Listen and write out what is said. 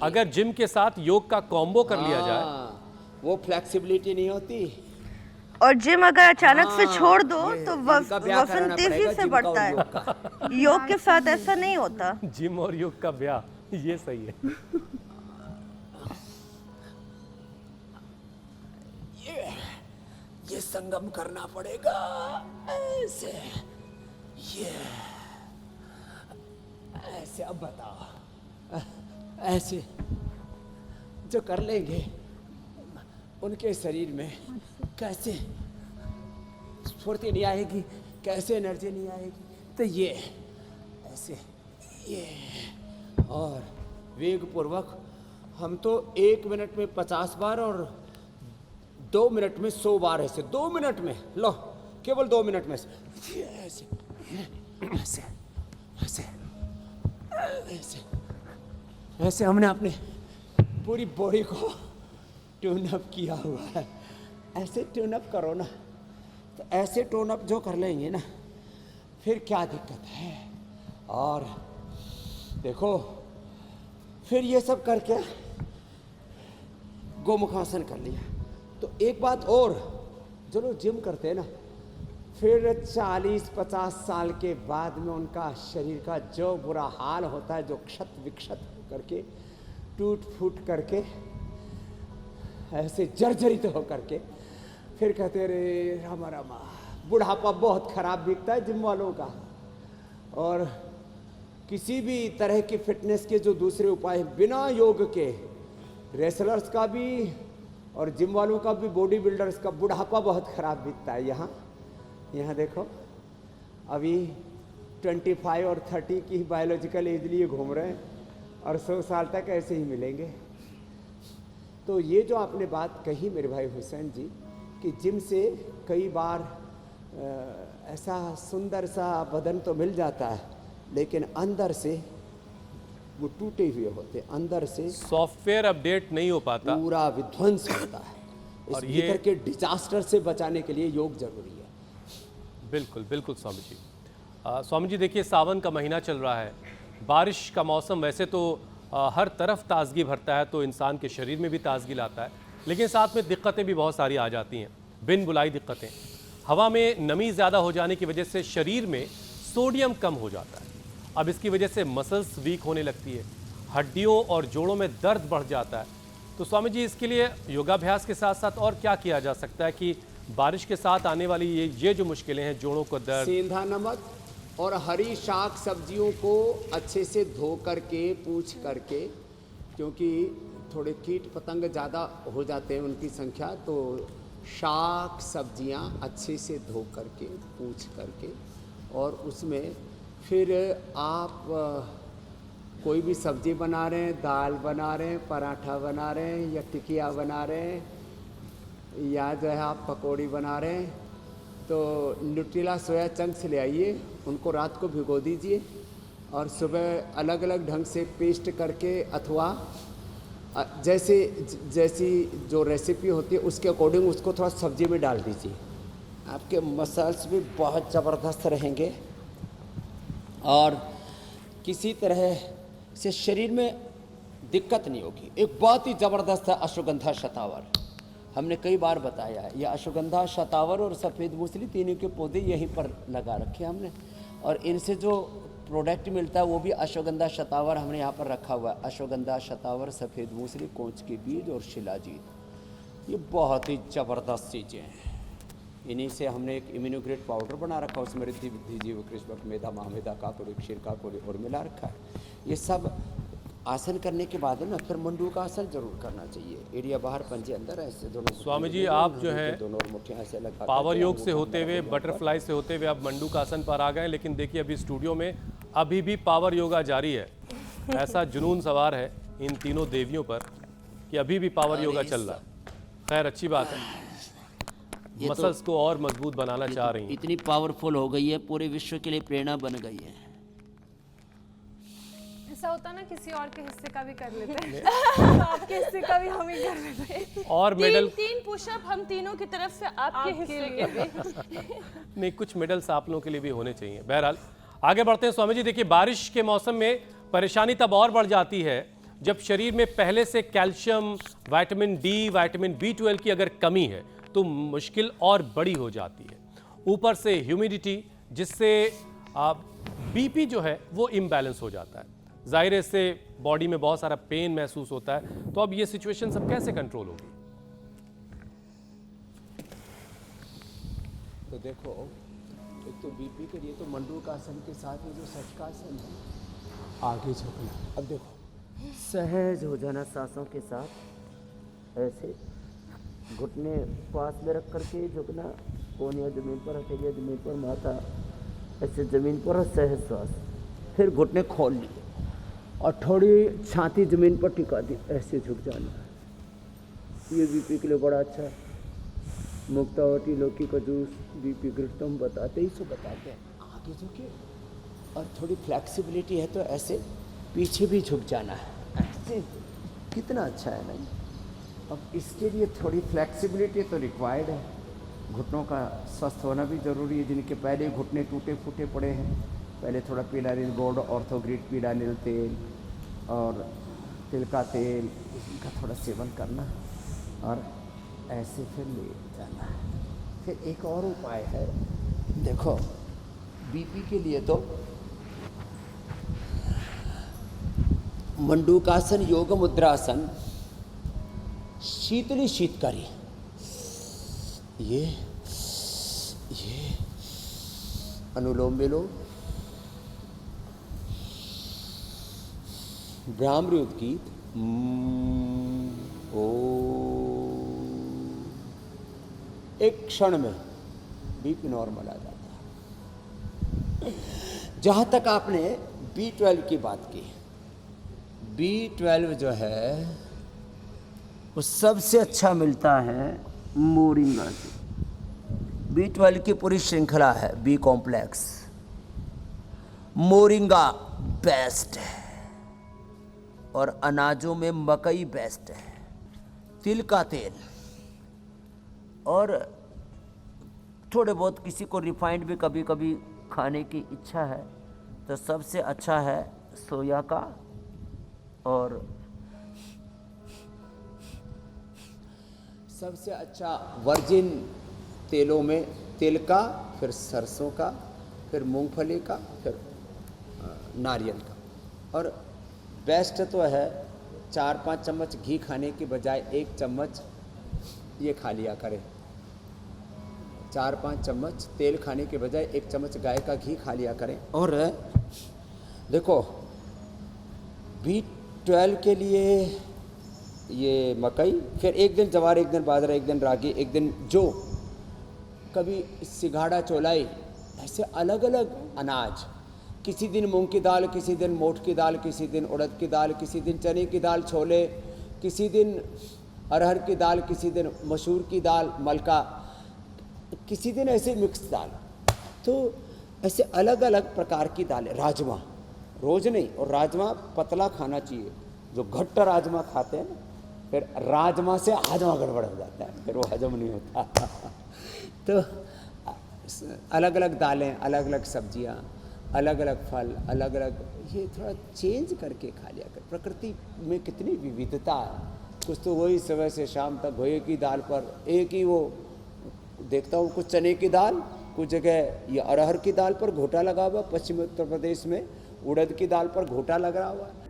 अगर जिम के साथ योग का कॉम्बो कर लिया जाए, वो फ्लेक्सिबिलिटी नहीं होती। और जिम अगर अचानक से छोड़ दो तो इनका ब्याह वजन कराना तेजी पड़ेगा से जिम का बढ़ता और है। योग का। योग के साथ ऐसा नहीं होता। जिम और योग का ब्याह, ये सही है। ये संगम करना पड़ेगा ऐसे, ये ऐसे। अब बताओ, ऐसे जो कर लेंगे उनके शरीर में कैसे स्फूर्ति नहीं आएगी, कैसे एनर्जी नहीं आएगी। तो ये ऐसे, ये और वेग पूर्वक हम तो 1 मिनट में 50 बार और 2 मिनट में 100 बार ऐसे। 2 मिनट में, लो केवल 2 मिनट में ऐसे ऐसे ऐसे ऐसे ऐसे ऐसे हमने अपने पूरी बॉडी को ट्यून अप किया हुआ है। ऐसे ट्यून अप करो ना, तो ऐसे ट्यून अप जो कर लेंगे ना, फिर क्या दिक्कत है। और देखो, फिर ये सब करके गोमुखासन कर लिया, तो एक बात और, जो लोग जिम करते हैं ना, फिर 40-50 साल के बाद में उनका शरीर का जो बुरा हाल होता है, जो क्षत विक्षत करके टूट फूट करके ऐसे जर्जरित हो करके, फिर कहते रे रामा रामा, बुढ़ापा बहुत खराब दिखता है जिम वालों का। और किसी भी तरह की फिटनेस के जो दूसरे उपाय बिना योग के, रेसलर्स का भी और जिम वालों का भी, बॉडी बिल्डर्स का बुढ़ापा बहुत खराब दिखता है। यहाँ देखो, अभी 25 और 30 की बायोलॉजिकल एज लिए घूम रहे हैं और 100 साल तक ऐसे ही मिलेंगे। तो ये जो आपने बात कही मेरे भाई हुसैन जी, कि जिम से कई बार ऐसा सुंदर सा बदन तो मिल जाता है, लेकिन अंदर से वो टूटे हुए होते, अंदर से सॉफ्टवेयर अपडेट नहीं हो पाता, पूरा विध्वंस होता है। इस और ये भीतर के डिजास्टर से बचाने के लिए योग जरूरी है। बिल्कुल बिल्कुल स्वामी जी। स्वामी जी देखिए, सावन का महीना चल रहा है, बारिश का मौसम वैसे तो हर तरफ ताजगी भरता है, तो इंसान के शरीर में भी ताजगी लाता है, लेकिन साथ में दिक्कतें भी बहुत सारी आ जाती हैं, बिन बुलाई दिक्कतें। हवा में नमी ज़्यादा हो जाने की वजह से शरीर में सोडियम कम हो जाता है। अब इसकी वजह से मसल्स वीक होने लगती है, हड्डियों और जोड़ों में दर्द बढ़ जाता है। तो स्वामी जी, इसके लिए योगाभ्यास के साथ साथ और क्या किया जा सकता है कि बारिश के साथ आने वाली ये जो मुश्किलें हैं, जोड़ों को दर्द, सेंधा नमक और हरी शाक सब्जियों को अच्छे से धो करके, पूछ करके, क्योंकि थोड़े कीट पतंग ज़्यादा हो जाते हैं उनकी संख्या, तो शाक सब्जियां अच्छे से धो करके, पूछ करके, और उसमें फिर आप कोई भी सब्जी बना रहे हैं, दाल बना रहे हैं, पराठा बना रहे हैं, या टिकिया बना रहे हैं, या जो है आप पकौड़ी बना रहे हैं, तो न्यूट्रेला सोया चंक्स ले आइए, उनको रात को भिगो दीजिए और सुबह अलग अलग ढंग से पेस्ट करके, अथवा जैसी जो रेसिपी होती है उसके अकॉर्डिंग उसको थोड़ा सब्जी में डाल दीजिए। आपके मसल्स भी बहुत ज़बरदस्त रहेंगे और किसी तरह से शरीर में दिक्कत नहीं होगी। एक बहुत ही ज़बरदस्त है अश्वगंधा शतावर, हमने कई बार बताया है। यह अश्वगंधा शतावर और सफ़ेद मूसली तीनों के पौधे यहीं पर लगा रखे हैं हमने, और इनसे जो प्रोडक्ट मिलता है वो भी अश्वगंधा शतावर हमने यहाँ पर रखा हुआ है। अश्वगंधा शतावर, सफ़ेद मूसली, कोंच के बीज और शिलाजीत, ये बहुत ही ज़बरदस्त चीज़ें हैं। इन्हीं से हमने एक इम्यूनोग्रेड पाउडर बना रखा है, उसमें रिद्धि बुद्धि जीव कृष्ण मेधा महामेधा काकुरी क्षीर काकुरी और मिला रखा है। ये सब आसन करने के बाद ना फिर मंडू का आसन जरूर करना चाहिए। एरिया बाहर, पंजे अंदर, ऐसे दोनों। स्वामी जी, आप जो है दोनों मुठ्ठियां ऐसे लगा पावर योग से होते हुए, बटरफ्लाई से होते हुए अब मंडू का आसन पर आ गए, लेकिन देखिए अभी स्टूडियो में अभी भी पावर योगा जारी है। ऐसा जुनून सवार है इन तीनों देवियों पर कि अभी भी पावर योगा चल रहा है। खैर, अच्छी बात है, मसल्स को और मजबूत बनाना चाह रही हैं। इतनी पावरफुल हो गई है, पूरे विश्व के लिए प्रेरणा बन गई है। ऐसा होता ना, किसी और के हिस्से का भी कर लेते हैं। आपके हिस्से का भी हम ही कर लेते हैं। और मेडल, तीन पुशअप हम तीनों की तरफ से आपके हिस्से के भी। नहीं, कुछ मेडल्स आप लोगों के लिए भी होने चाहिए। बहरहाल आगे बढ़ते हैं स्वामी जी। देखिए, बारिश के मौसम में परेशानी तब और बढ़ जाती है जब शरीर में पहले से calcium, vitamin D, vitamin B12 की अगर कमी है तो मुश्किल और बड़ी हो जाती है। ऊपर से ह्यूमिडिटी, जिससे बीपी जो है वो इम्बैलेंस हो जाता है। जाहिर है इससे बॉडी में बहुत सारा पेन महसूस होता है। तो अब ये सिचुएशन सब कैसे कंट्रोल होगी? तो देखो, एक तो बीपी के लिए तो मंडूकासन के साथ में जो सचकासन है, आगे झुकना। अब देखो, सहज हो जाना सांसों के साथ, ऐसे घुटने पास में रख करके झुकना, कोनिया जमीन पर, हथेलियाँ जमीन पर, माथा ऐसे जमीन पर, और सहज श्वास। फिर घुटने खोल लिए और थोड़ी छाती जमीन पर टिका दी, ऐसे झुक जाना। ये बीपी के लिए बड़ा अच्छा है। मुक्तावती लौकी का जूस बीपी गिरता, हम बताते ही सो बताते हैं। आगे झुके और थोड़ी फ्लेक्सिबिलिटी है तो ऐसे पीछे भी झुक जाना है, ऐसे कितना अच्छा है नहीं। अब इसके लिए थोड़ी फ्लेक्सिबिलिटी तो रिक्वायर्ड है। घुटनों का स्वस्थ होना भी ज़रूरी है। जिनके पहले घुटने टूटे फूटे पड़े हैं, पहले थोड़ा पीलानिल गोल्ड, ऑर्थोग्रिड पीलानिल तेल और तिल का तेल, इनका थोड़ा सेवन करना और ऐसे फिर ले जाना है। फिर एक और उपाय है, देखो बीपी के लिए तो मंडूकासन, योग मुद्रासन, शीतली शीतकारी, ये अनुलोम विलोम, भ्रामरी उद्गीत, ओ, एक क्षण में बीपी नॉर्मल आ जाता है। जहाँ तक आपने B12 की बात की, B12 जो है वो सबसे अच्छा मिलता है मोरिंगा से। B12 की पूरी श्रृंखला है, बी कॉम्प्लेक्स, मोरिंगा बेस्ट है, और अनाजों में मकई बेस्ट है, तिल का तेल, और थोड़े बहुत किसी को रिफाइंड भी कभी कभी खाने की इच्छा है तो सबसे अच्छा है सोया का, और सबसे अच्छा वर्जिन तेलों में तिल का, फिर सरसों का, फिर मूंगफली का, फिर नारियल का। और बेस्ट तो है 4-5 चम्मच घी खाने की बजाय 1 चम्मच ये खा लिया करें। 4-5 चम्मच तेल खाने के बजाय 1 चम्मच गाय का घी खा लिया करें। और देखो B12 के लिए ये मकई, फिर एक दिन जवार, एक दिन बाजरा, एक दिन रागी, एक दिन जौ, कभी सिंघाड़ा, चौलाई, ऐसे अलग अलग अनाज। किसी दिन मूंग की दाल, किसी दिन मोठ की दाल, किसी दिन उड़द की दाल, किसी दिन चने की दाल, छोले, किसी दिन अरहर की दाल, किसी दिन मसूर की दाल, मलका, किसी दिन ऐसे मिक्स दाल। तो ऐसे अलग अलग प्रकार की दालें। राजमा रोज़ नहीं, और राजमा पतला खाना चाहिए। जो घट्ट राजमा खाते हैं ना, फिर राजमा से हाजमा गड़बड़ हो जाता है, फिर वो हजम नहीं होता। तो अलग अलग दालें, अलग अलग सब्जियां, अलग अलग फल, अलग अलग, ये थोड़ा चेंज करके खा लिया कर। प्रकृति में कितनी विविधता है। कुछ तो वही सुबह से शाम तक गोये की दाल पर एक ही वो देखता हूँ, कुछ चने की दाल, कुछ जगह ये अरहर की दाल पर घोटा लगा हुआ, पश्चिमी उत्तर प्रदेश में उड़द की दाल पर घोटा लगा हुआ है।